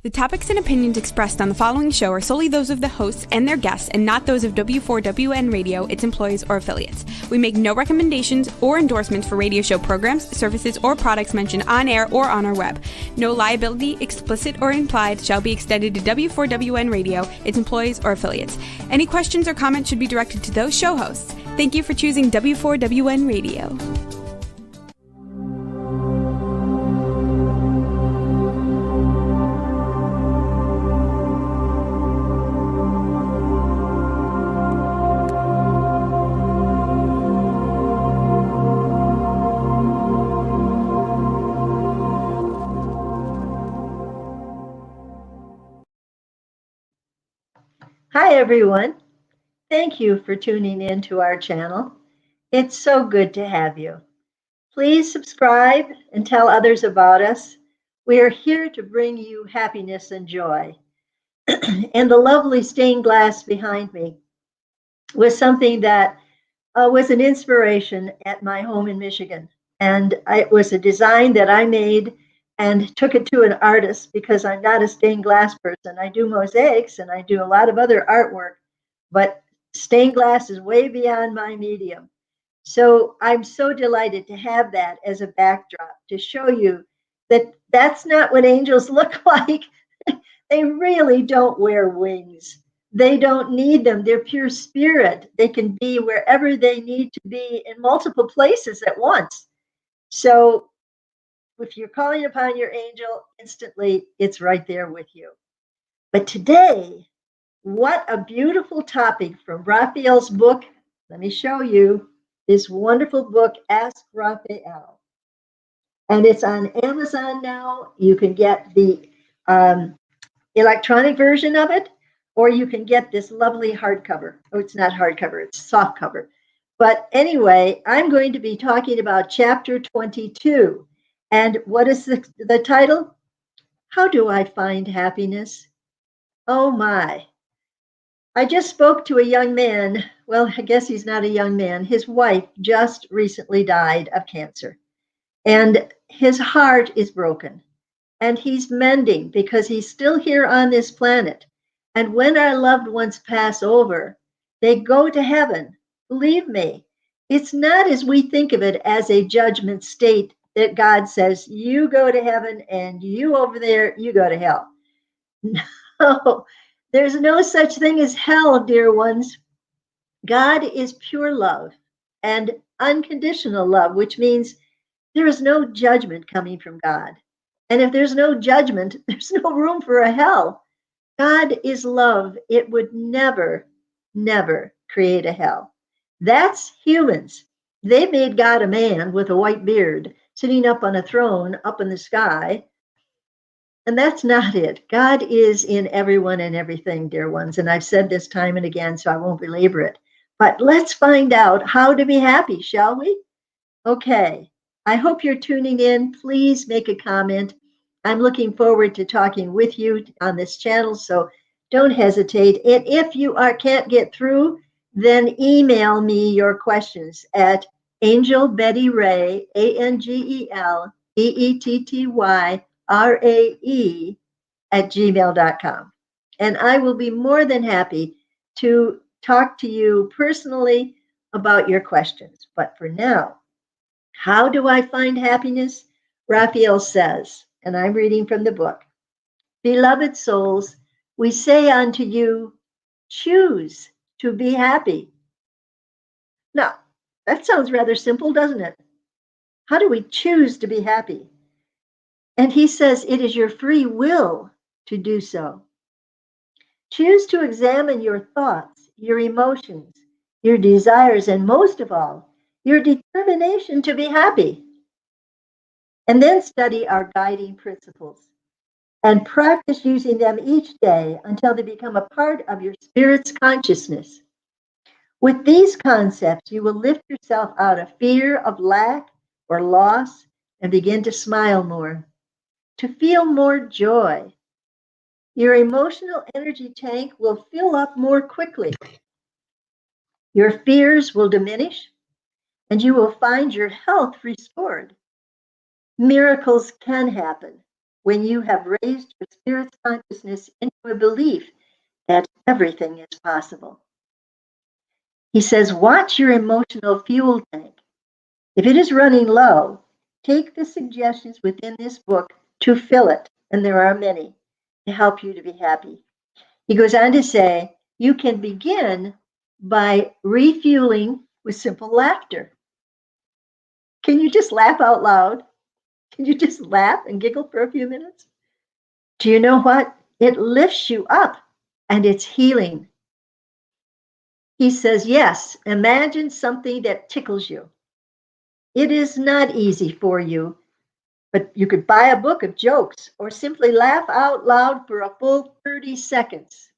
The topics and opinions expressed on the following show are solely those of the hosts and their guests and not those of W4WN Radio, its employees, or affiliates. We make no recommendations or endorsements for radio show programs, services, or products mentioned on air or on our web. No liability, explicit or implied, shall be extended to W4WN Radio, its employees, or affiliates. Any questions or comments should be directed to those show hosts. Thank you for choosing W4WN Radio. Hi, everyone. Thank you for tuning in to our channel. It's so good to have you. Please subscribe and tell others about us. We are here to bring you happiness and joy. And the lovely stained glass behind me was something that was an inspiration at my home in Michigan. And it was a design that I made and took it to an artist because I'm not a stained glass person. I do mosaics and I do a lot of other artwork, but stained glass is way beyond my medium. So I'm so delighted to have that as a backdrop to show you that that's not what angels look like. They really don't wear wings. They don't need them. They're pure spirit. They can be wherever they need to be in multiple places at once. So if you're calling upon your angel, instantly it's right there with you. But today, what a beautiful topic from Raphael's book. Let me show you this wonderful book, Ask Raphael. And it's on Amazon now. You can get the electronic version of it, or you can get this lovely hardcover. Oh, it's not hardcover, it's soft cover. But anyway, I'm going to be talking about chapter 22. And what is the title? How do I find happiness? Oh my. I just spoke to a young man. Well, I guess he's not a young man. His wife just recently died of cancer. And his heart is broken. And he's mending because he's still here on this planet. And when our loved ones pass over, they go to heaven. Believe me, it's not as we think of it as a judgment state that God says, you go to heaven and you over there, you go to hell. No, there's no such thing as hell, dear ones. God is pure love and unconditional love, which means there is no judgment coming from God. And if there's no judgment, there's no room for a hell. God is love. It would never, never create a hell. That's humans. They made God a man with a white beard, sitting up on a throne up in the sky. And that's not it. God is in everyone and everything, dear ones. And I've said this time and again, so I won't belabor it. But let's find out how to be happy, shall we? Okay. I hope you're tuning in. Please make a comment. I'm looking forward to talking with you on this channel, so don't hesitate. And if you can't get through, then email me your questions at Angel Betty Ray, AngelBettyRae @gmail.com. And I will be more than happy to talk to you personally about your questions. But for now, how do I find happiness? Raphael says, and I'm reading from the book, beloved souls, we say unto you, choose to be happy. Now, that sounds rather simple, doesn't it? How do we choose to be happy? And he says it is your free will to do so. Choose to examine your thoughts, your emotions, your desires, and most of all, your determination to be happy. And then study our guiding principles and practice using them each day until they become a part of your spirit's consciousness. With these concepts, you will lift yourself out of fear of lack or loss and begin to smile more, to feel more joy. Your emotional energy tank will fill up more quickly. Your fears will diminish, and you will find your health restored. Miracles can happen. when you have raised your spirit's consciousness into a belief that everything is possible. He says, watch your emotional fuel tank. If it is running low, take the suggestions within this book to fill it, and there are many, to help you to be happy. He goes on to say, you can begin by refueling with simple laughter. Can you just laugh out loud? Can you just laugh and giggle for a few minutes? Do you know what? It lifts you up and it's healing. He says, yes, imagine something that tickles you. It is not easy for you, but you could buy a book of jokes or simply laugh out loud for a full 30 seconds.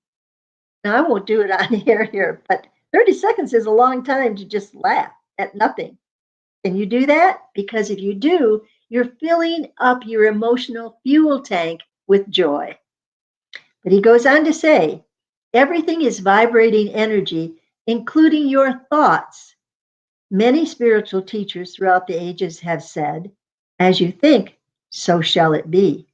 Now, I won't do it on air here, but 30 seconds is a long time to just laugh at nothing. Can you do that? Because if you do, you're filling up your emotional fuel tank with joy. But he goes on to say, everything is vibrating energy, including your thoughts. Many spiritual teachers throughout the ages have said, as you think, so shall it be.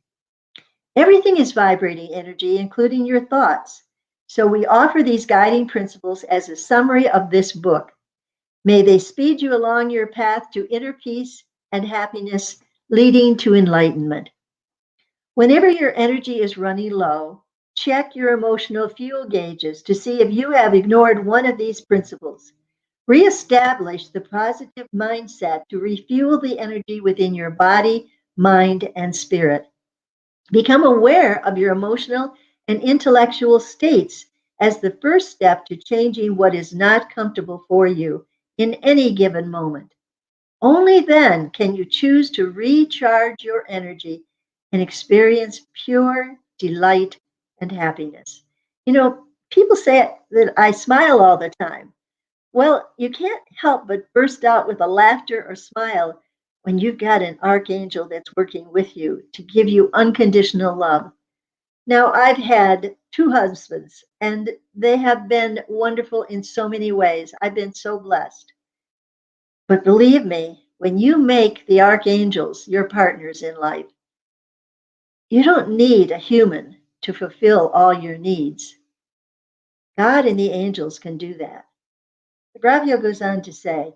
Everything is vibrating energy, including your thoughts. So we offer these guiding principles as a summary of this book. May they speed you along your path to inner peace and happiness, leading to enlightenment. Whenever your energy is running low, check your emotional fuel gauges to see if you have ignored one of these principles. Reestablish the positive mindset to refuel the energy within your body, mind, and spirit. Become aware of your emotional and intellectual states as the first step to changing what is not comfortable for you in any given moment. Only then can you choose to recharge your energy and experience pure delight and happiness. You know, people say that I smile all the time. Well, you can't help but burst out with a laughter or smile when you've got an archangel that's working with you to give you unconditional love. Now, I've had two husbands, and they have been wonderful in so many ways. I've been so blessed. But believe me, when you make the archangels your partners in life, you don't need a human to fulfill all your needs. God and the angels can do that. Raphael goes on to say,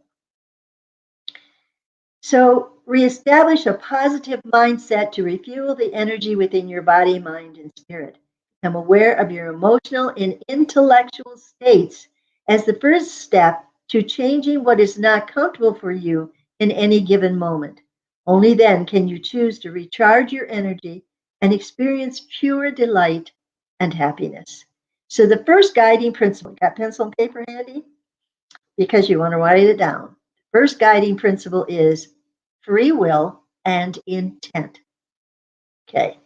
so reestablish a positive mindset to refuel the energy within your body, mind, and spirit. Become aware of your emotional and intellectual states as the first step to changing what is not comfortable for you in any given moment. Only then can you choose to recharge your energy and experience pure delight and happiness. So the first guiding principle, got pencil and paper handy? Because you want to write it down. First guiding principle is free will and intent. Okay.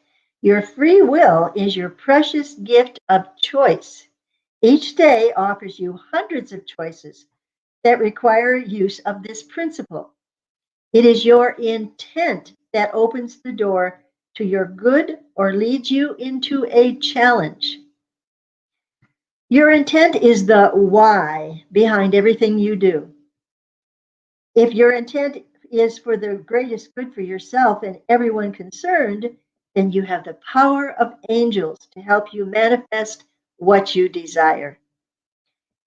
Your free will is your precious gift of choice. Each day offers you hundreds of choices that require use of this principle. It is your intent that opens the door to your good or leads you into a challenge. Your intent is the why behind everything you do. If your intent is for the greatest good for yourself and everyone concerned, then you have the power of angels to help you manifest what you desire.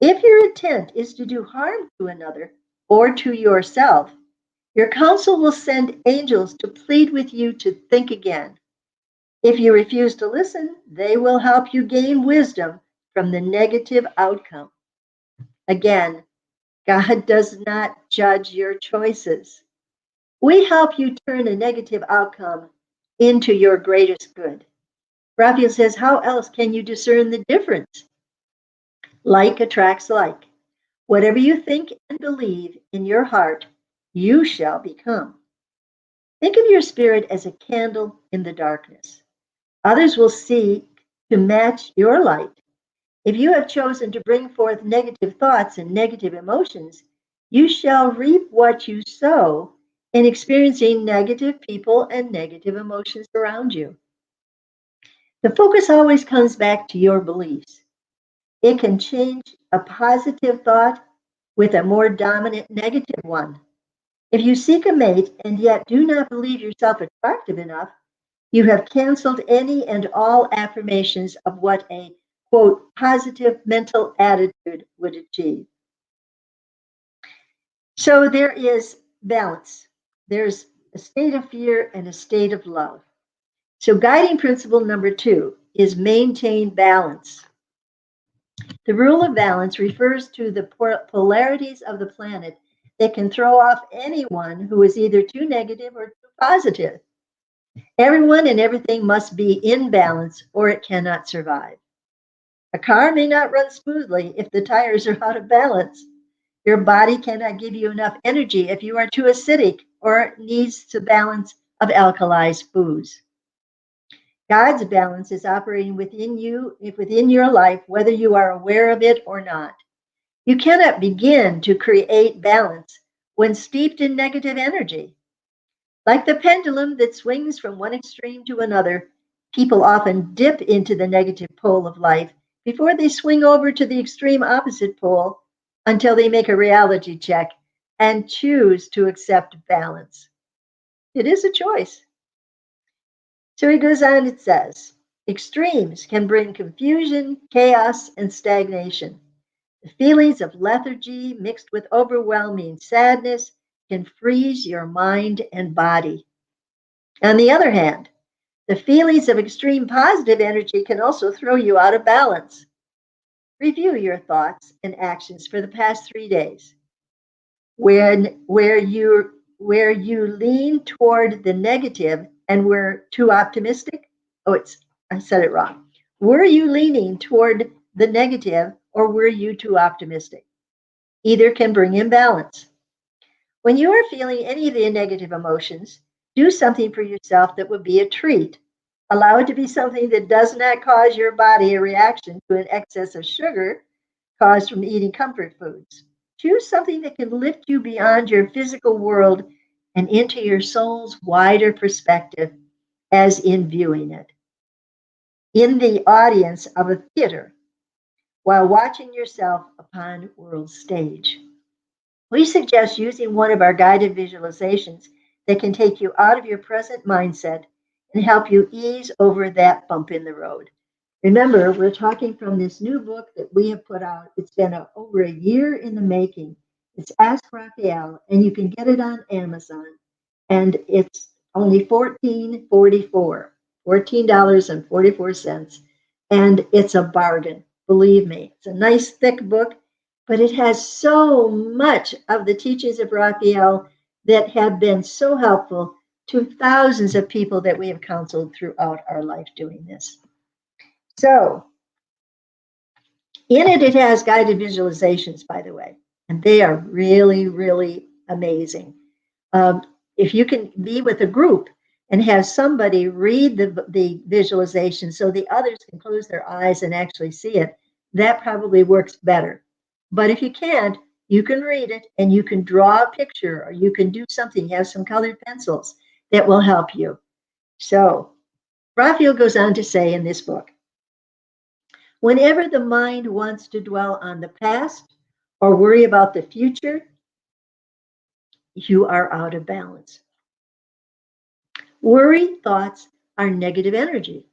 If your intent is to do harm to another or to yourself, your counsel will send angels to plead with you to think again. If you refuse to listen, they will help you gain wisdom from the negative outcome. Again, God does not judge your choices. We help you turn a negative outcome into your greatest good. Raphael says, how else can you discern the difference? Like attracts like. Whatever you think and believe in your heart, you shall become. Think of your spirit as a candle in the darkness. Others will seek to match your light. If you have chosen to bring forth negative thoughts and negative emotions, you shall reap what you sow in experiencing negative people and negative emotions around you. The focus always comes back to your beliefs. It can change a positive thought with a more dominant negative one. If you seek a mate and yet do not believe yourself attractive enough, You have canceled any and all affirmations of what a, quote, positive mental attitude would achieve. So there is balance. There's a state of fear and a state of love. So guiding principle number 2 is maintain balance. The rule of balance refers to the polarities of the planet that can throw off anyone who is either too negative or too positive. Everyone and everything must be in balance or it cannot survive. A car may not run smoothly if the tires are out of balance. Your body cannot give you enough energy if you are too acidic or needs the balance of alkalized foods. God's balance is operating within you, within your life, whether you are aware of it or not. You cannot begin to create balance when steeped in negative energy. Like the pendulum that swings from one extreme to another, people often dip into the negative pole of life before they swing over to the extreme opposite pole until they make a reality check and choose to accept balance. It is a choice. So he goes on, it says, extremes can bring confusion, chaos, and stagnation. The feelings of lethargy mixed with overwhelming sadness can freeze your mind and body. On the other hand, the feelings of extreme positive energy can also throw you out of balance. Review your thoughts and actions for the past 3 days. Where you lean toward the negative and were too optimistic? I said it wrong. Were you leaning toward the negative or were you too optimistic? Either can bring imbalance. When you are feeling any of the negative emotions, do something for yourself that would be a treat. Allow it to be something that does not cause your body a reaction to an excess of sugar caused from eating comfort foods. Choose something that can lift you beyond your physical world and into your soul's wider perspective, as in viewing it. In the audience of a theater, while watching yourself upon world stage. We suggest using one of our guided visualizations that can take you out of your present mindset and help you ease over that bump in the road. Remember, we're talking from this new book that we have put out. It's been over a year in the making. It's Ask Raphael, and you can get it on Amazon. And it's only $14.44. And it's a bargain, believe me. It's a nice thick book, but it has so much of the teachings of Raphael that have been so helpful to thousands of people that we have counseled throughout our life doing this. So, in it, it has guided visualizations, by the way, and they are really, really amazing. If you can be with a group and have somebody read the visualization so the others can close their eyes and actually see it, that probably works better. But if you can't, you can read it and you can draw a picture or you can do something, have some colored pencils that will help you. So, Raphael goes on to say in this book, whenever the mind wants to dwell on the past or worry about the future, you are out of balance. Worry thoughts are negative energy.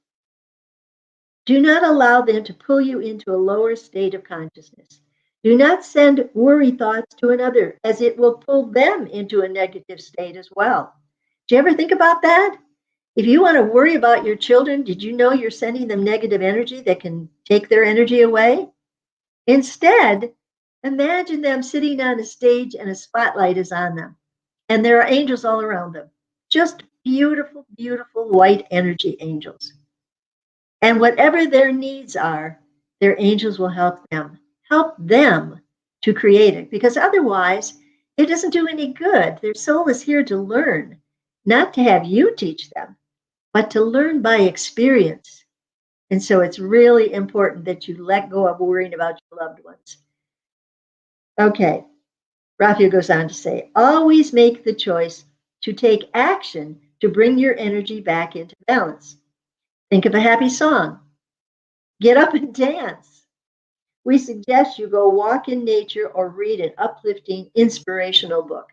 Do not allow them to pull you into a lower state of consciousness. Do not send worry thoughts to another, as it will pull them into a negative state as well. Do you ever think about that? If you want to worry about your children, did you know you're sending them negative energy that can take their energy away? Instead, imagine them sitting on a stage and a spotlight is on them, and there are angels all around them. Just beautiful, beautiful white energy angels. And whatever their needs are, their angels will help them to create it, because otherwise it doesn't do any good. Their soul is here to learn, not to have you teach them, but to learn by experience. And so it's really important that you let go of worrying about your loved ones. Okay, Raphael goes on to say, always make the choice to take action to bring your energy back into balance. Think of a happy song. Get up and dance. We suggest you go walk in nature or read an uplifting, inspirational book.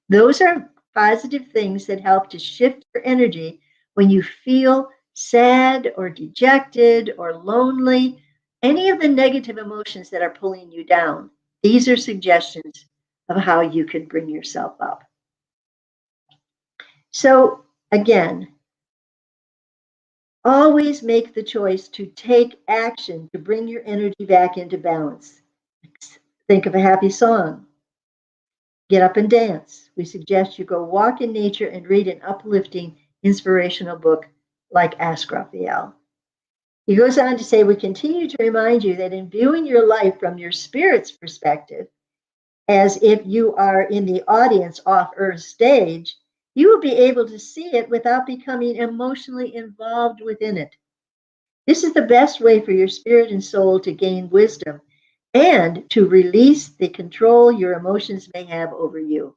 Those are positive things that help to shift your energy When you feel sad or dejected or lonely, any of the negative emotions that are pulling you down, these are suggestions of how you can bring yourself up. So again, always make the choice to take action to bring your energy back into balance. Think of a happy song. Get up and dance. We suggest you go walk in nature and read an uplifting, inspirational book like Ask Raphael. He goes on to say, we continue to remind you that in viewing your life from your spirit's perspective, as if you are in the audience off Earth's stage, you will be able to see it without becoming emotionally involved within it. This is the best way for your spirit and soul to gain wisdom and to release the control your emotions may have over you.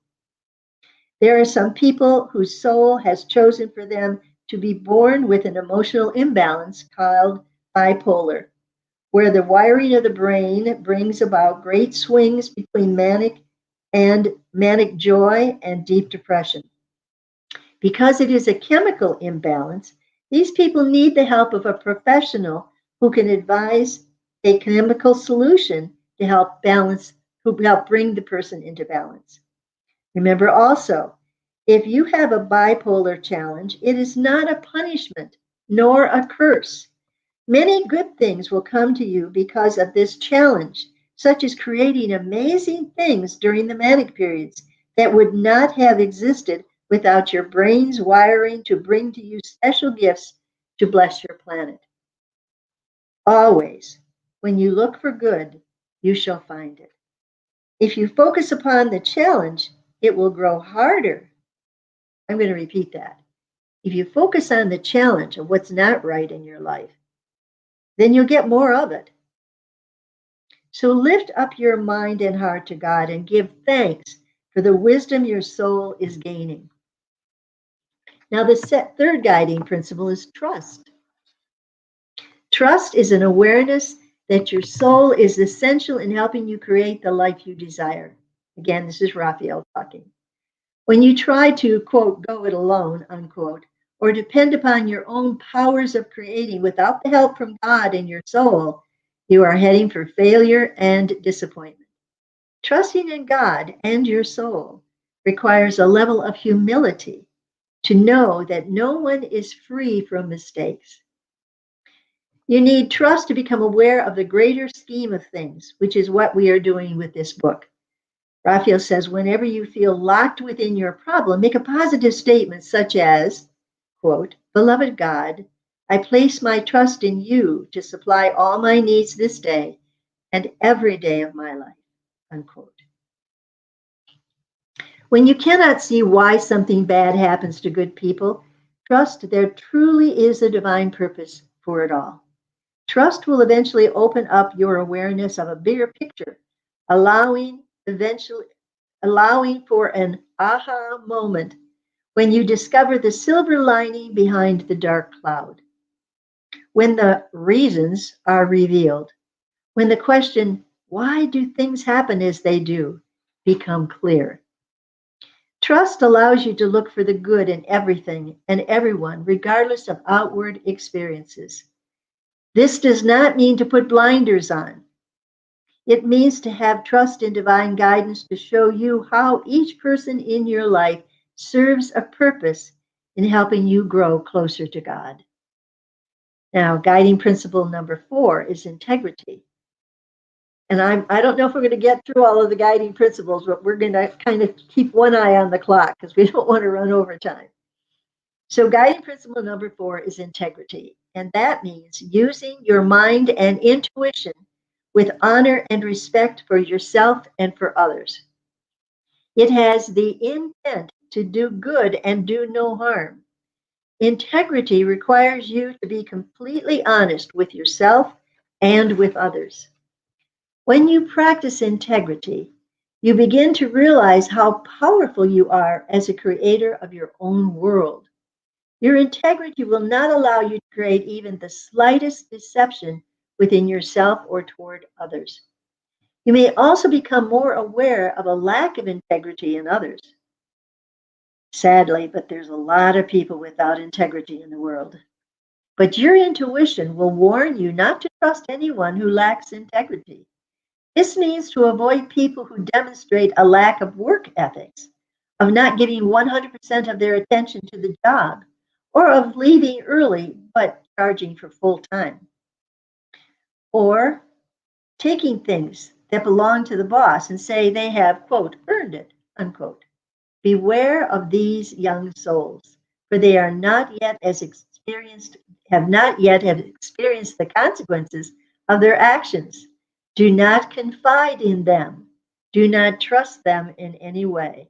There are some people whose soul has chosen for them to be born with an emotional imbalance called bipolar, where the wiring of the brain brings about great swings between manic joy and deep depression. Because it is a chemical imbalance, these people need the help of a professional who can advise a chemical solution to help bring the person into balance. Remember also, if you have a bipolar challenge, it is not a punishment nor a curse. Many good things will come to you because of this challenge, such as creating amazing things during the manic periods that would not have existed without your brain's wiring to bring to you special gifts to bless your planet. Always, when you look for good, you shall find it. If you focus upon the challenge, it will grow harder. I'm going to repeat that. If you focus on the challenge of what's not right in your life, then you'll get more of it. So lift up your mind and heart to God and give thanks for the wisdom your soul is gaining. Now, the third guiding principle is trust. Trust is an awareness that your soul is essential in helping you create the life you desire. Again, this is Raphael talking. When you try to, quote, go it alone, unquote, or depend upon your own powers of creating without the help from God in your soul, you are heading for failure and disappointment. Trusting in God and your soul requires a level of humility to know that no one is free from mistakes. You need trust to become aware of the greater scheme of things, which is what we are doing with this book. Raphael says, whenever you feel locked within your problem, make a positive statement such as, quote, beloved God, I place my trust in you to supply all my needs this day and every day of my life, unquote. When you cannot see why something bad happens to good people, trust there truly is a divine purpose for it all. Trust will eventually open up your awareness of a bigger picture, allowing for an aha moment when you discover the silver lining behind the dark cloud. When the reasons are revealed, when the question, why do things happen as they do, become clear. Trust allows you to look for the good in everything and everyone, regardless of outward experiences. This does not mean to put blinders on. It means to have trust in divine guidance to show you how each person in your life serves a purpose in helping you grow closer to God. Now, guiding principle number 4 is integrity. And I don't know if we're going to get through all of the guiding principles, but we're going to kind of keep one eye on the clock because we don't want to run over time. So guiding principle number 4 is integrity. And that means using your mind and intuition with honor and respect for yourself and for others. It has the intent to do good and do no harm. Integrity requires you to be completely honest with yourself and with others. When you practice integrity, you begin to realize how powerful you are as a creator of your own world. Your integrity will not allow you to create even the slightest deception within yourself or toward others. You may also become more aware of a lack of integrity in others. Sadly, but there's a lot of people without integrity in the world. But your intuition will warn you not to trust anyone who lacks integrity. This means to avoid people who demonstrate a lack of work ethics, of not giving 100% of their attention to the job, or of leaving early but charging for full time, or taking things that belong to the boss and say they have, quote, earned it, unquote. Beware of these young souls, for they are not yet as experienced, have not yet have experienced the consequences of their actions. Do not confide in them. Do not trust them in any way.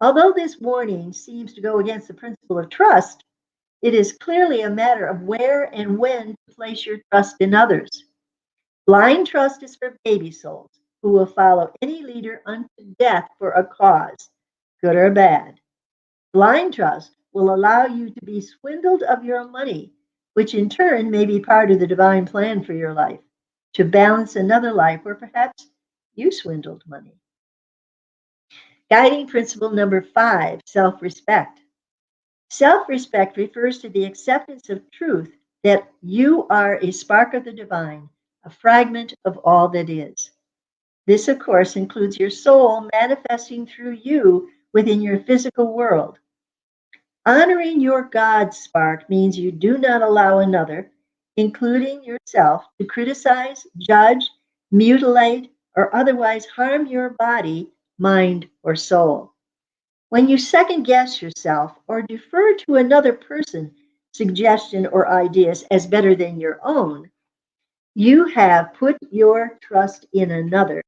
Although this warning seems to go against the principle of trust, it is clearly a matter of where and when to place your trust in others. Blind trust is for baby souls who will follow any leader unto death for a cause, good or bad. Blind trust will allow you to be swindled of your money, which in turn may be part of the divine plan for your life, to balance another life where perhaps you swindled money. Guiding principle number 5, self-respect. Self-respect refers to the acceptance of truth that you are a spark of the divine, a fragment of all that is. This, of course, includes your soul manifesting through you within your physical world. Honoring your God spark means you do not allow another, including yourself, to criticize, judge, mutilate, or otherwise harm your body, mind, or soul. When you second guess yourself or defer to another person's suggestion or ideas as better than your own, you have put your trust in another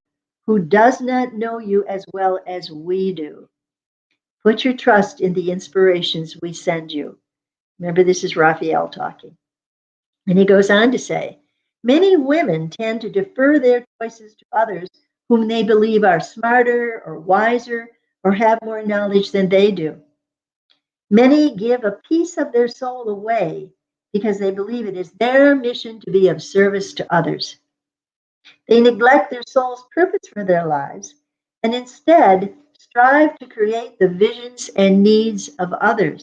who does not know you as well as we do. Put your trust in the inspirations we send you. Remember, this is Raphael talking. And he goes on to say, many women tend to defer their choices to others whom they believe are smarter or wiser or have more knowledge than they do. Many give a piece of their soul away because they believe it is their mission to be of service to others. They neglect their soul's purpose for their lives and instead strive to create the visions and needs of others.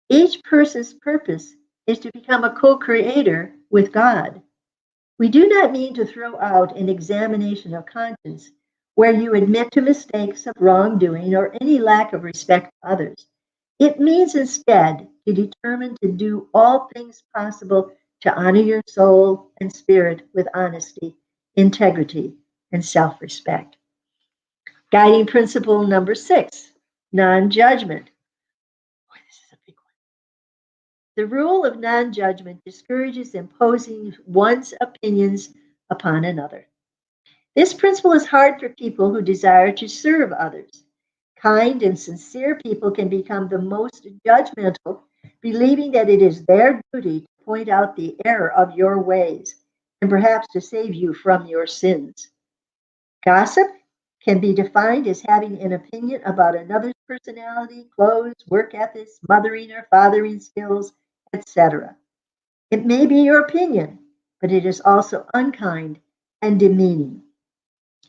Each person's purpose is to become a co creator with God. We do not mean to throw out an examination of conscience where you admit to mistakes of wrongdoing or any lack of respect for others. It means instead to determine to do all things possible to honor your soul and spirit with honesty, integrity, and self respect. Guiding principle number 6, non judgment. This is a big one. The rule of non judgment discourages imposing one's opinions upon another. This principle is hard for people who desire to serve others. Kind and sincere people can become the most judgmental, believing that it is their duty to point out the error of your ways and perhaps to save you from your sins. Gossip can be defined as having an opinion about another's personality, clothes, work ethics, mothering or fathering skills, etc. It may be your opinion, but it is also unkind and demeaning.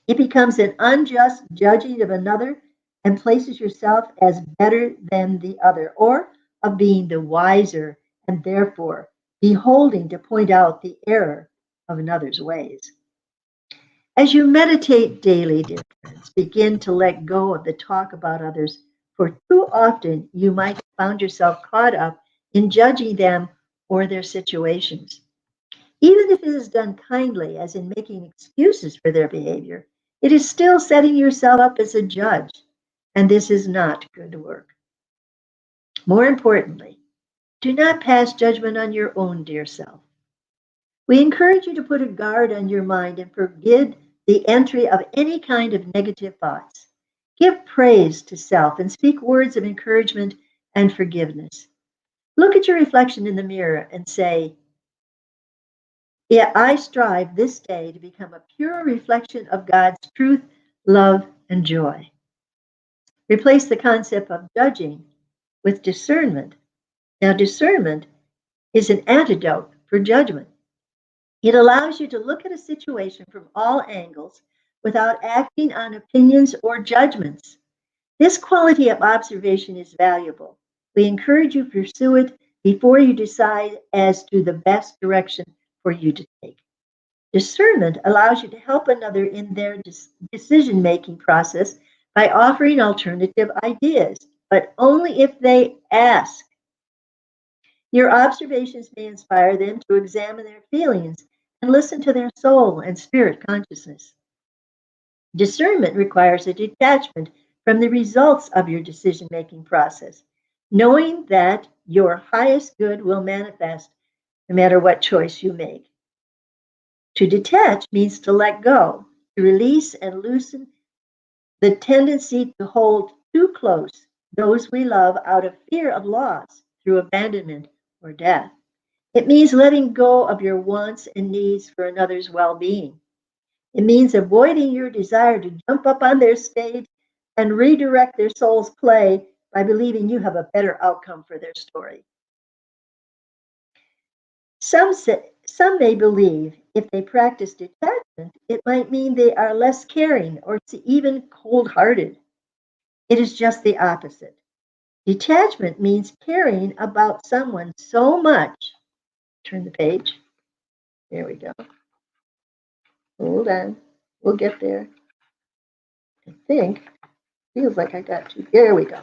It becomes an unjust judging of another and places yourself as better than the other, or of being the wiser and therefore beholding to point out the error of another's ways. As you meditate daily, dear friends, begin to let go of the talk about others, for too often you might have found yourself caught up in judging them or their situations. Even if it is done kindly, as in making excuses for their behavior, it is still setting yourself up as a judge, and this is not good work. More importantly, do not pass judgment on your own dear self. We encourage you to put a guard on your mind and forbid the entry of any kind of negative thoughts. Give praise to self and speak words of encouragement and forgiveness. Look at your reflection in the mirror and say, yeah, I strive this day to become a pure reflection of God's truth, love, and joy. Replace the concept of judging with discernment. Now, discernment is an antidote for judgment. It allows you to look at a situation from all angles without acting on opinions or judgments. This quality of observation is valuable. We encourage you to pursue it before you decide as to the best direction for you to take. Discernment allows you to help another in their decision making process by offering alternative ideas, but only if they ask. Your observations may inspire them to examine their feelings and listen to their soul and spirit consciousness. Discernment requires a detachment from the results of your decision making process, knowing that your highest good will manifest no matter what choice you make. To detach means to let go, to release and loosen the tendency to hold too close those we love out of fear of loss through abandonment or death. It means letting go of your wants and needs for another's well being. It means avoiding your desire to jump up on their stage and redirect their soul's play by believing you have a better outcome for their story. Some may believe if they practice detachment, it might mean they are less caring or even cold hearted. It is just the opposite. Detachment means caring about someone so much. Turn the page. There we go. Hold on. We'll get there. I think. Feels like I got to. There we go.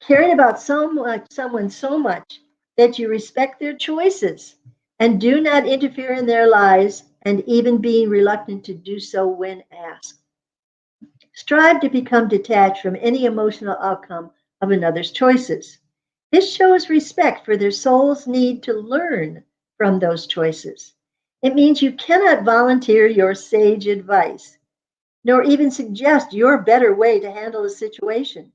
Caring about someone so much that you respect their choices and do not interfere in their lives, and even being reluctant to do so when asked. Strive to become detached from any emotional outcome of another's choices. This shows respect for their soul's need to learn from those choices. It means you cannot volunteer your sage advice, nor even suggest your better way to handle a situation.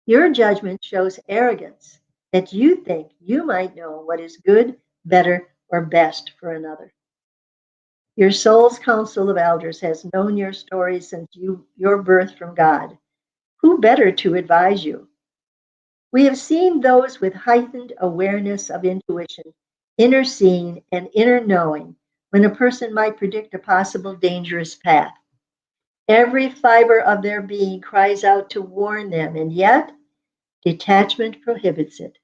Your judgment shows arrogance that you think you might know what is good, better, or best for another. Your soul's council of elders has known your story since your birth from God. Who better to advise you? We have seen those with heightened awareness of intuition, inner seeing, and inner knowing when a person might predict a possible dangerous path. Every fiber of their being cries out to warn them, and yet detachment prohibits it.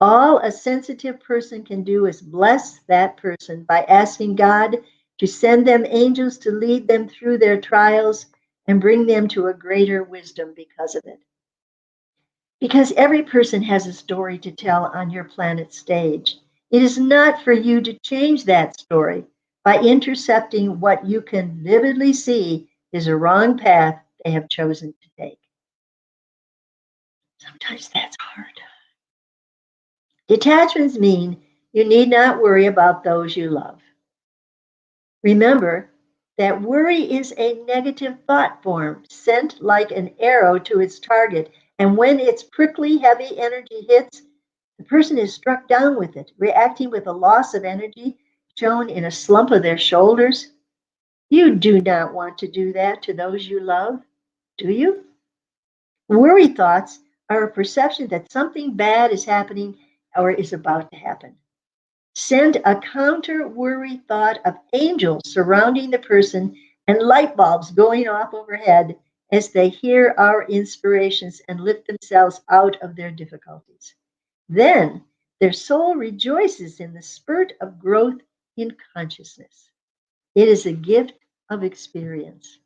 All a sensitive person can do is bless that person by asking God to send them angels to lead them through their trials and bring them to a greater wisdom because of it. Because every person has a story to tell on your planet's stage. It is not for you to change that story by intercepting what you can vividly see is a wrong path they have chosen to take. Sometimes that's hard. Detachments mean you need not worry about those you love. Remember that worry is a negative thought form sent like an arrow to its target, and when its prickly, heavy energy hits, the person is struck down with it, reacting with a loss of energy shown in a slump of their shoulders. You do not want to do that to those you love, do you? Worry thoughts are a perception that something bad is happening or is about to happen. Send a counter worry thought of angels surrounding the person and light bulbs going off overhead as they hear our inspirations and lift themselves out of their difficulties. Then their soul rejoices in the spurt of growth in consciousness. It is a gift of experience.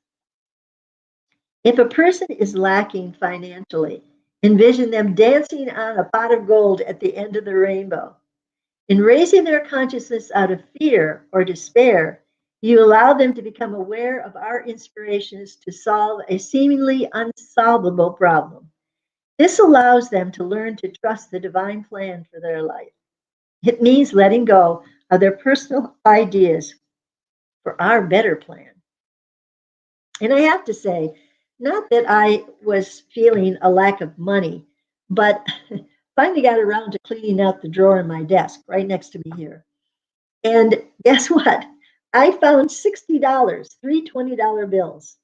If a person is lacking financially, envision them dancing on a pot of gold at the end of the rainbow. In raising their consciousness out of fear or despair, you allow them to become aware of our inspirations to solve a seemingly unsolvable problem. This allows them to learn to trust the divine plan for their life. It means letting go of their personal ideas for our better plan. And I have to say, not that I was feeling a lack of money, but finally got around to cleaning out the drawer in my desk right next to me here. And guess what? I found $60, three $20 bills,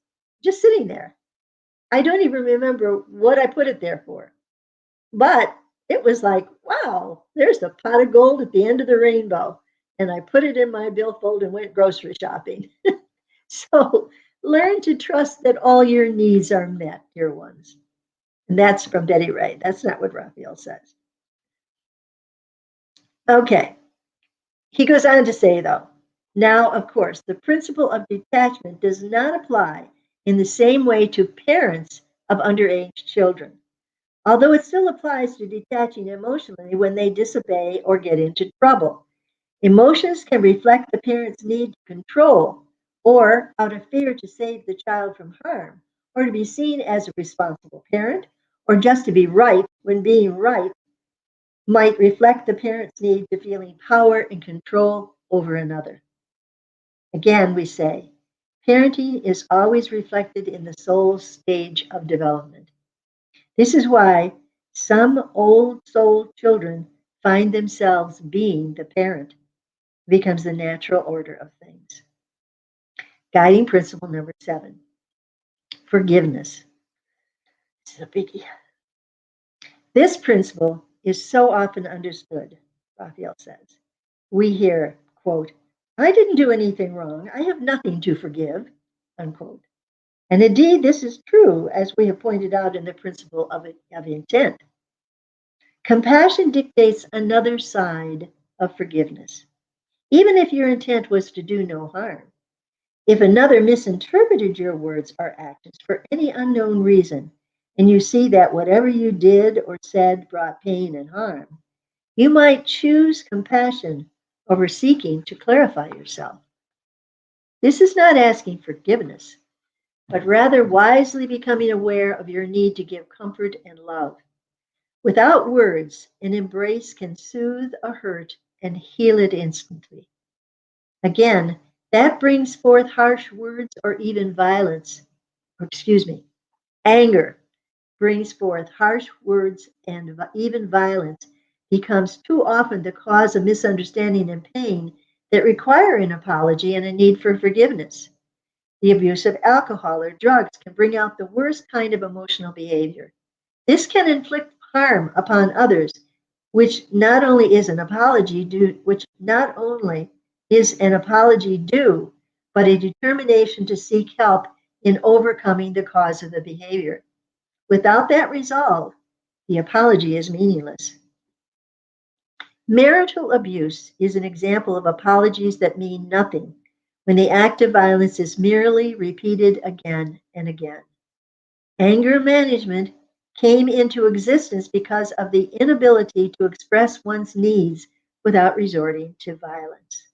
just sitting there. I don't even remember what I put it there for. But it was like, wow, there's the pot of gold at the end of the rainbow. And I put it in my billfold and went grocery shopping. So Learn to trust that all your needs are met, dear ones. And that's from Betty Wright. That's not what Raphael says. Okay. He goes on to say, though, now, of course, the principle of detachment does not apply in the same way to parents of underage children, although it still applies to detaching emotionally when they disobey or get into trouble. Emotions can reflect the parent's need to control or out of fear to save the child from harm, or to be seen as a responsible parent, or just to be right when being right might reflect the parent's need to feeling power and control over another. Again, we say, parenting is always reflected in the soul's stage of development. This is why some old soul children find themselves being the parent. It becomes the natural order of things. Guiding principle number 7, forgiveness. This is a biggie. This principle is so often understood, Raphael says. We hear, quote, I didn't do anything wrong. I have nothing to forgive, unquote. And indeed, this is true, as we have pointed out in the principle of intent. Compassion dictates another side of forgiveness. Even if your intent was to do no harm, if another misinterpreted your words or actions for any unknown reason, and you see that whatever you did or said brought pain and harm, you might choose compassion over seeking to clarify yourself. This is not asking forgiveness, but rather wisely becoming aware of your need to give comfort and love. Without words, an embrace can soothe a hurt and heal it instantly. Again, that brings forth harsh words or even violence. Or excuse me, anger brings forth harsh words and even violence becomes too often the cause of misunderstanding and pain that require an apology and a need for forgiveness. The abuse of alcohol or drugs can bring out the worst kind of emotional behavior. This can inflict harm upon others, which not only is an apology due, which not only is an apology due, but a determination to seek help in overcoming the cause of the behavior. Without that resolve, the apology is meaningless. Marital abuse is an example of apologies that mean nothing when the act of violence is merely repeated again and again. Anger management came into existence because of the inability to express one's needs without resorting to violence.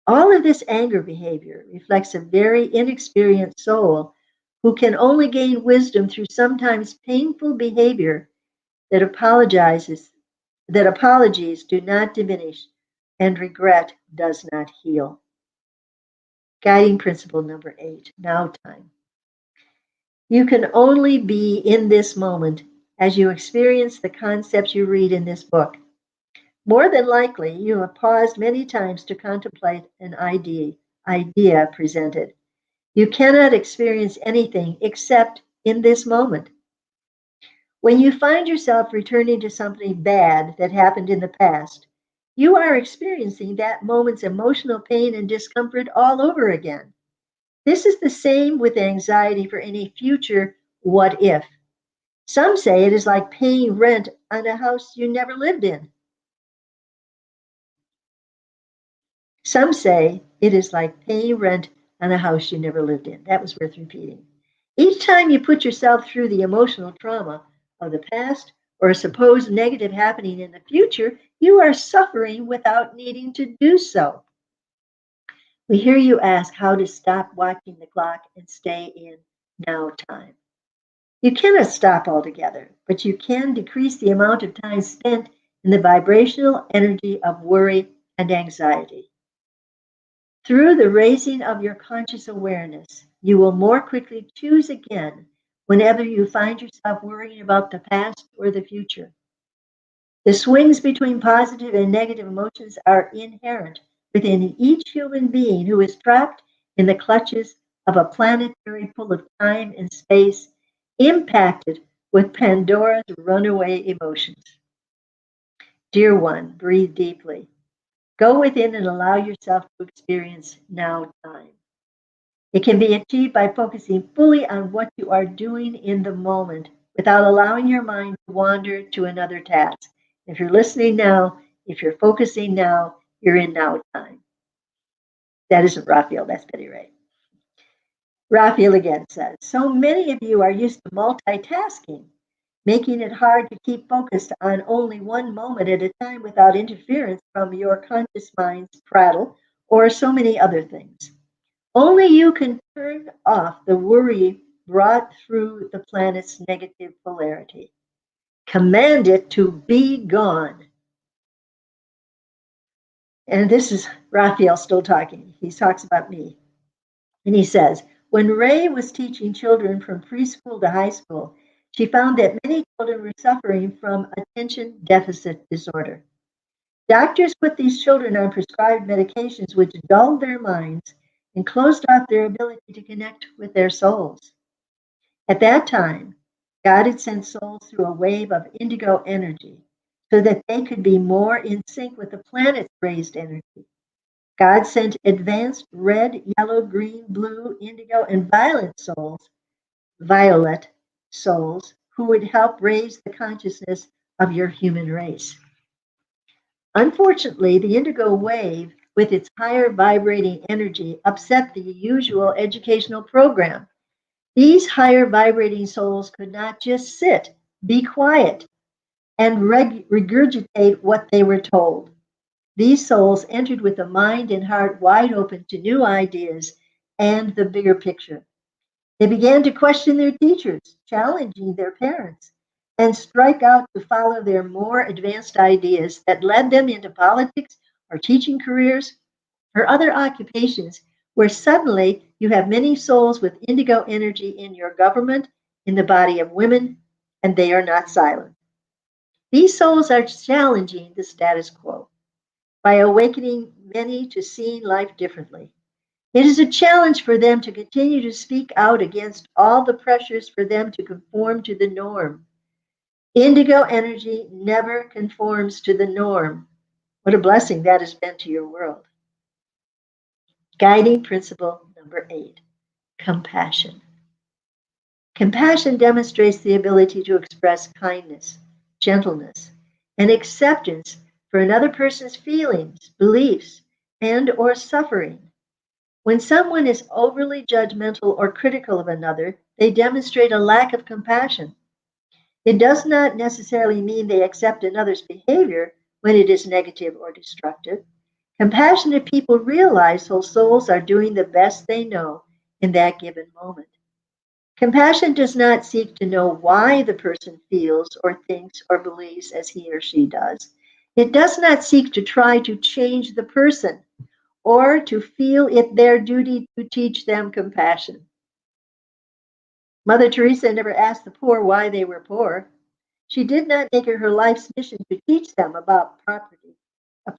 All of this anger behavior reflects a very inexperienced soul who can only gain wisdom through sometimes painful behavior that apologizes that apologies do not diminish and regret does not heal. Guiding principle number 8, now time. You can only be in this moment as you experience the concepts you read in this book. More than likely, you have paused many times to contemplate an idea presented. You cannot experience anything except in this moment. When you find yourself returning to something bad that happened in the past, you are experiencing that moment's emotional pain and discomfort all over again. This is the same with anxiety for any future what if. Some say it is like paying rent on a house you never lived in. Some say it is like paying rent on a house you never lived in. That was worth repeating. Each time you put yourself through the emotional trauma of the past or a supposed negative happening in the future, you are suffering without needing to do so. We hear you ask how to stop watching the clock and stay in now time. You cannot stop altogether, but you can decrease the amount of time spent in the vibrational energy of worry and anxiety. Through the raising of your conscious awareness, you will more quickly choose again whenever you find yourself worrying about the past or the future. The swings between positive and negative emotions are inherent within each human being who is trapped in the clutches of a planetary pull of time and space, impacted with Pandora's runaway emotions. Dear one, breathe deeply. Go within and allow yourself to experience now time. It can be achieved by focusing fully on what you are doing in the moment without allowing your mind to wander to another task. If you're listening now, if you're focusing now, you're in now time. That isn't Raphael, that's Betty Ray. Raphael again says, so many of you are used to multitasking, making it hard to keep focused on only one moment at a time without interference from your conscious mind's prattle or so many other things. Only you can turn off the worry brought through the planet's negative polarity. Command it to be gone. And this is Raphael still talking. He talks about me. And he says, when Ray was teaching children from preschool to high school, she found that many children were suffering from attention deficit disorder. Doctors put these children on prescribed medications which dulled their minds and closed off their ability to connect with their souls. At that time, God had sent souls through a wave of indigo energy so that they could be more in sync with the planet's raised energy. God sent advanced red, yellow, green, blue, indigo, and violet souls who would help raise the consciousness of your human race. Unfortunately, the indigo wave, with its higher vibrating energy, upset the usual educational program. These higher vibrating souls could not just sit, be quiet, and regurgitate what they were told. These souls entered with a mind and heart wide open to new ideas and the bigger picture. They began to question their teachers, challenging their parents, and strike out to follow their more advanced ideas that led them into politics or teaching careers or other occupations where suddenly you have many souls with indigo energy in your government, in the body of women, and they are not silent. These souls are challenging the status quo by awakening many to seeing life differently. It is a challenge for them to continue to speak out against all the pressures for them to conform to the norm. Indigo energy never conforms to the norm. What a blessing that has been to your world. Guiding principle number 8, compassion. Compassion demonstrates the ability to express kindness, gentleness, and acceptance for another person's feelings, beliefs, and or suffering. When someone is overly judgmental or critical of another, they demonstrate a lack of compassion. It does not necessarily mean they accept another's behavior when it is negative or destructive. Compassionate people realize whole souls are doing the best they know in that given moment. Compassion does not seek to know why the person feels or thinks or believes as he or she does. It does not seek to try to change the person or to feel it their duty to teach them compassion. Mother Teresa never asked the poor why they were poor. She did not make it her life's mission to teach them about property,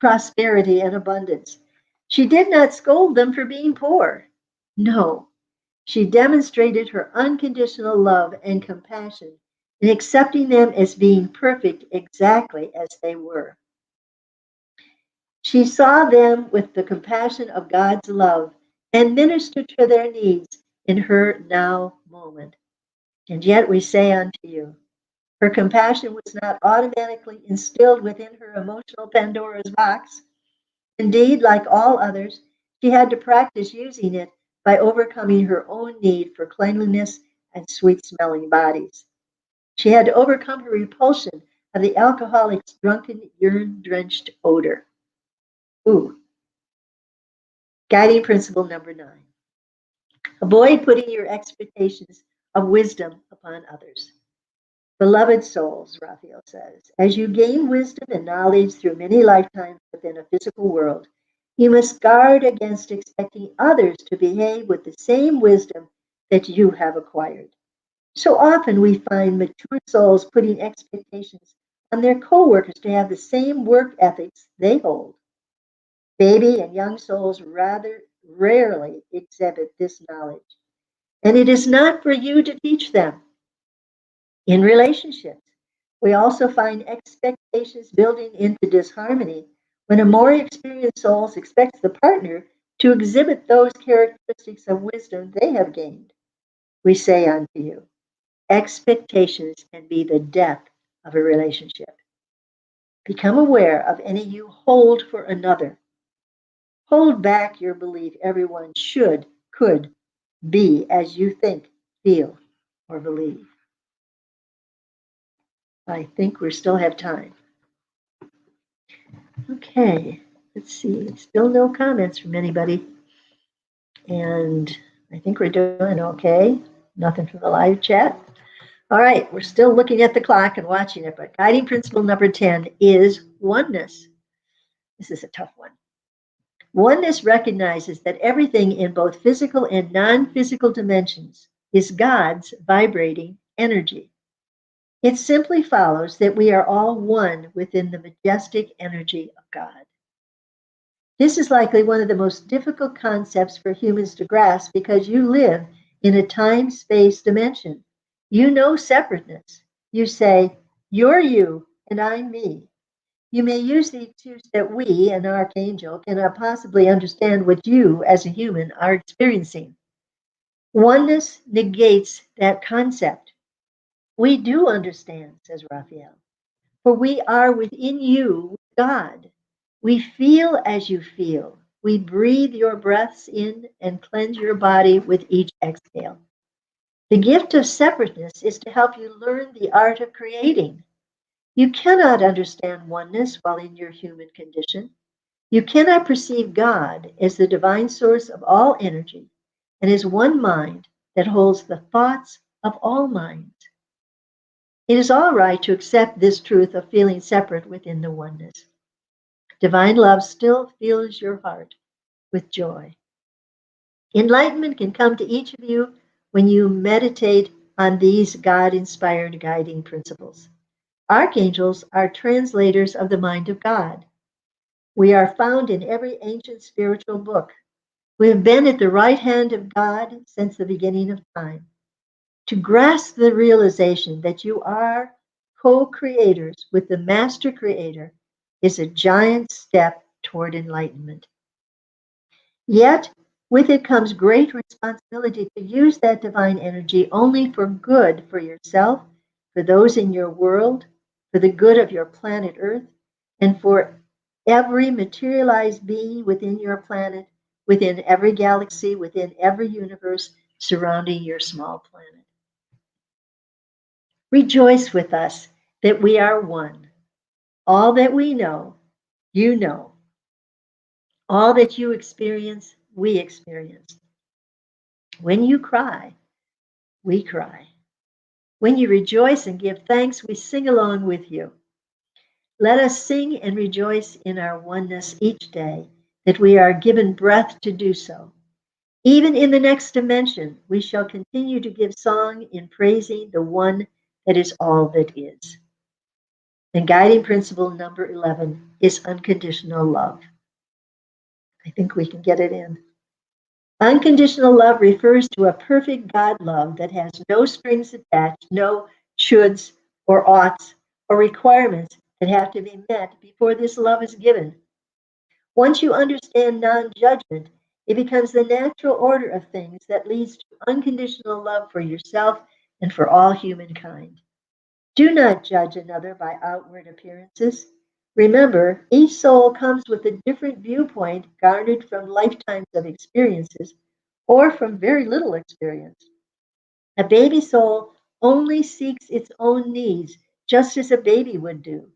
prosperity, and abundance. She did not scold them for being poor. No, she demonstrated her unconditional love and compassion in accepting them as being perfect exactly as they were. She saw them with the compassion of God's love and ministered to their needs in her now moment. And yet we say unto you, her compassion was not automatically instilled within her emotional Pandora's box. Indeed, like all others, she had to practice using it by overcoming her own need for cleanliness and sweet smelling bodies. She had to overcome her repulsion of the alcoholic's drunken, urine drenched odor. Ooh. Guiding principle number 9. Avoid putting your expectations of wisdom upon others. Beloved souls, Raphael says, as you gain wisdom and knowledge through many lifetimes within a physical world, you must guard against expecting others to behave with the same wisdom that you have acquired. So often we find mature souls putting expectations on their coworkers to have the same work ethics they hold. Baby and young souls rather rarely exhibit this knowledge, and it is not for you to teach them. In relationships, we also find expectations building into disharmony when a more experienced soul expects the partner to exhibit those characteristics of wisdom they have gained. We say unto you, expectations can be the death of a relationship. Become aware of any you hold for another. Hold back your belief everyone should, could be as you think, feel, or believe. I think we still have time. Okay, let's see. Still no comments from anybody. And I think we're doing okay. Nothing from the live chat. All right, we're still looking at the clock and watching it, but guiding principle number 10 is oneness. This is a tough one. Oneness recognizes that everything in both physical and non-physical dimensions is God's vibrating energy. It simply follows that we are all one within the majestic energy of God. This is likely one of the most difficult concepts for humans to grasp because you live in a time-space dimension. You know separateness. You say, you're you and I'm me. You may use the excuse that we, an archangel, cannot possibly understand what you, as a human, are experiencing. Oneness negates that concept. We do understand, says Raphael, for we are within you, God. We feel as you feel. We breathe your breaths in and cleanse your body with each exhale. The gift of separateness is to help you learn the art of creating. You cannot understand oneness while in your human condition. You cannot perceive God as the divine source of all energy and as one mind that holds the thoughts of all minds. It is all right to accept this truth of feeling separate within the oneness. Divine love still fills your heart with joy. Enlightenment can come to each of you when you meditate on these God-inspired guiding principles. Archangels are translators of the mind of God. We are found in every ancient spiritual book. We have been at the right hand of God since the beginning of time. To grasp the realization that you are co-creators with the Master Creator is a giant step toward enlightenment. Yet, with it comes great responsibility to use that divine energy only for good for yourself, for those in your world, for the good of your planet Earth, and for every materialized being within your planet, within every galaxy, within every universe surrounding your small planet. Rejoice with us that we are one. All that we know, you know. All that you experience, we experience. When you cry, we cry. When you rejoice and give thanks, we sing along with you. Let us sing and rejoice in our oneness each day, that we are given breath to do so. Even in the next dimension, we shall continue to give song in praising the one that is all that is. And guiding principle number 11 is unconditional love. I think we can get it in. Unconditional love refers to a perfect God love that has no strings attached, no shoulds or oughts or requirements that have to be met before this love is given. Once you understand non-judgment, it becomes the natural order of things that leads to unconditional love for yourself and for all humankind. Do not judge another by outward appearances. Remember, each soul comes with a different viewpoint garnered from lifetimes of experiences or from very little experience. A baby soul only seeks its own needs, just as a baby would do.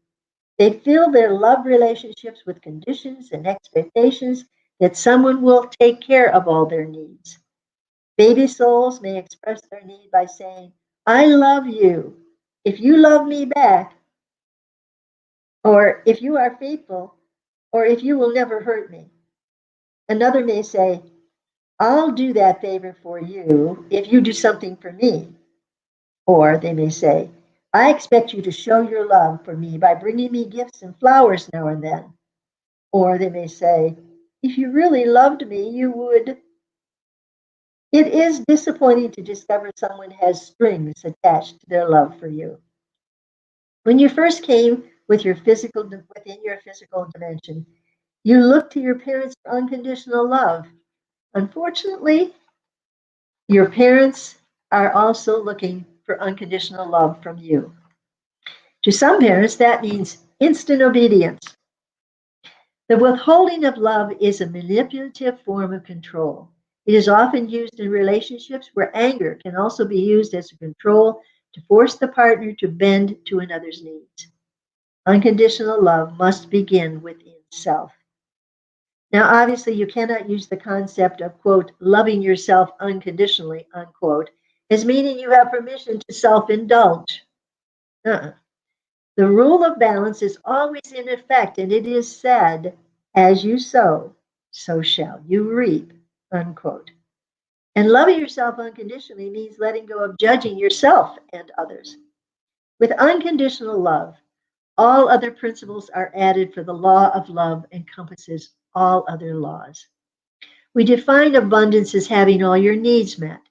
They fill their love relationships with conditions and expectations that someone will take care of all their needs. Baby souls may express their need by saying, I love you. If you love me back, or if you are faithful, or if you will never hurt me. Another may say, I'll do that favor for you if you do something for me. Or they may say, I expect you to show your love for me by bringing me gifts and flowers now and then. Or they may say, if you really loved me, you would. It is disappointing to discover someone has strings attached to their love for you. When you first came within your physical dimension, You look to your parents for unconditional love. Unfortunately, your parents are also looking for unconditional love from you. To some parents, that means instant obedience. The withholding of love is a manipulative form of control. It is often used in relationships where anger can also be used as a control to force the partner to bend to another's needs. Unconditional love must begin within self. Now, obviously, you cannot use the concept of, quote, loving yourself unconditionally, unquote, as meaning you have permission to self indulge. Uh-uh. The rule of balance is always in effect, and it is said, as you sow, so shall you reap, unquote. And loving yourself unconditionally means letting go of judging yourself and others. With unconditional love, all other principles are added, for the law of love encompasses all other laws. We define abundance as having all your needs met.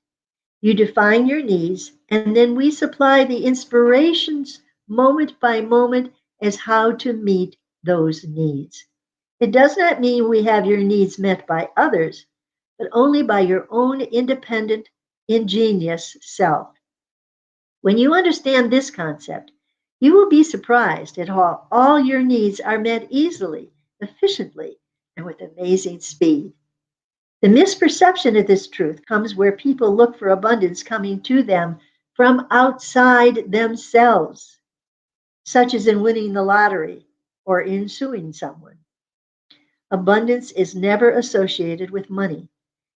You define your needs, and then we supply the inspirations moment by moment as how to meet those needs. It does not mean we have your needs met by others, but only by your own independent, ingenious self. When you understand this concept, you will be surprised at how all your needs are met easily, efficiently, and with amazing speed. The misperception of this truth comes where people look for abundance coming to them from outside themselves, such as in winning the lottery or in suing someone. Abundance is never associated with money.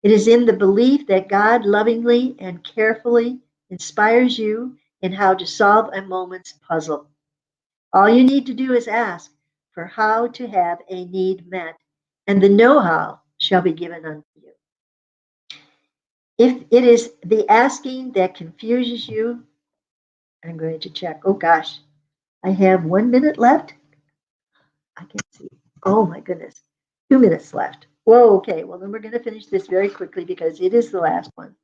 It is in the belief that God lovingly and carefully inspires you in how to solve a moment's puzzle. All you need to do is ask for how to have a need met, and the know how shall be given unto you. If it is the asking that confuses you, I'm going to check. Oh gosh, I have 1 minute left. I can't see. Oh my goodness, 2 minutes left. Whoa, okay. Well, then we're going to finish this very quickly because it is the last one.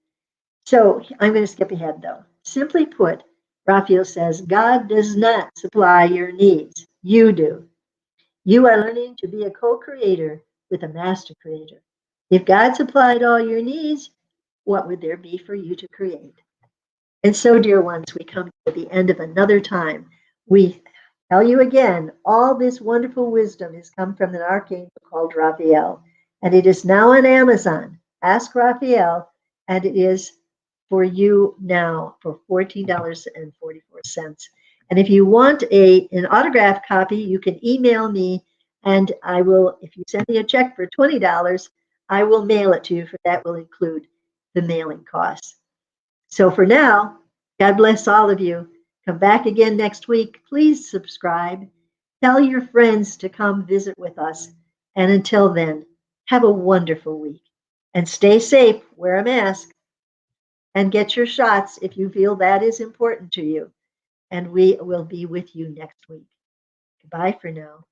So I'm going to skip ahead though. Simply put, Raphael says, God does not supply your needs. You do. You are learning to be a co creator with a master creator. If God supplied all your needs, what would there be for you to create? And so, dear ones, we come to the end of another time. We tell you again, all this wonderful wisdom has come from an archangel called Raphael, and it is now on Amazon. Ask Raphael, and it is for you now for $14.44. And if you want an autographed copy, you can email me, and I will, if you send me a check for $20, I will mail it to you, for that will include the mailing costs. So for now, God bless all of you. Come back again next week. Please subscribe. Tell your friends to come visit with us. And until then, have a wonderful week. And stay safe, wear a mask, and get your shots if you feel that is important to you. And we will be with you next week. Goodbye for now.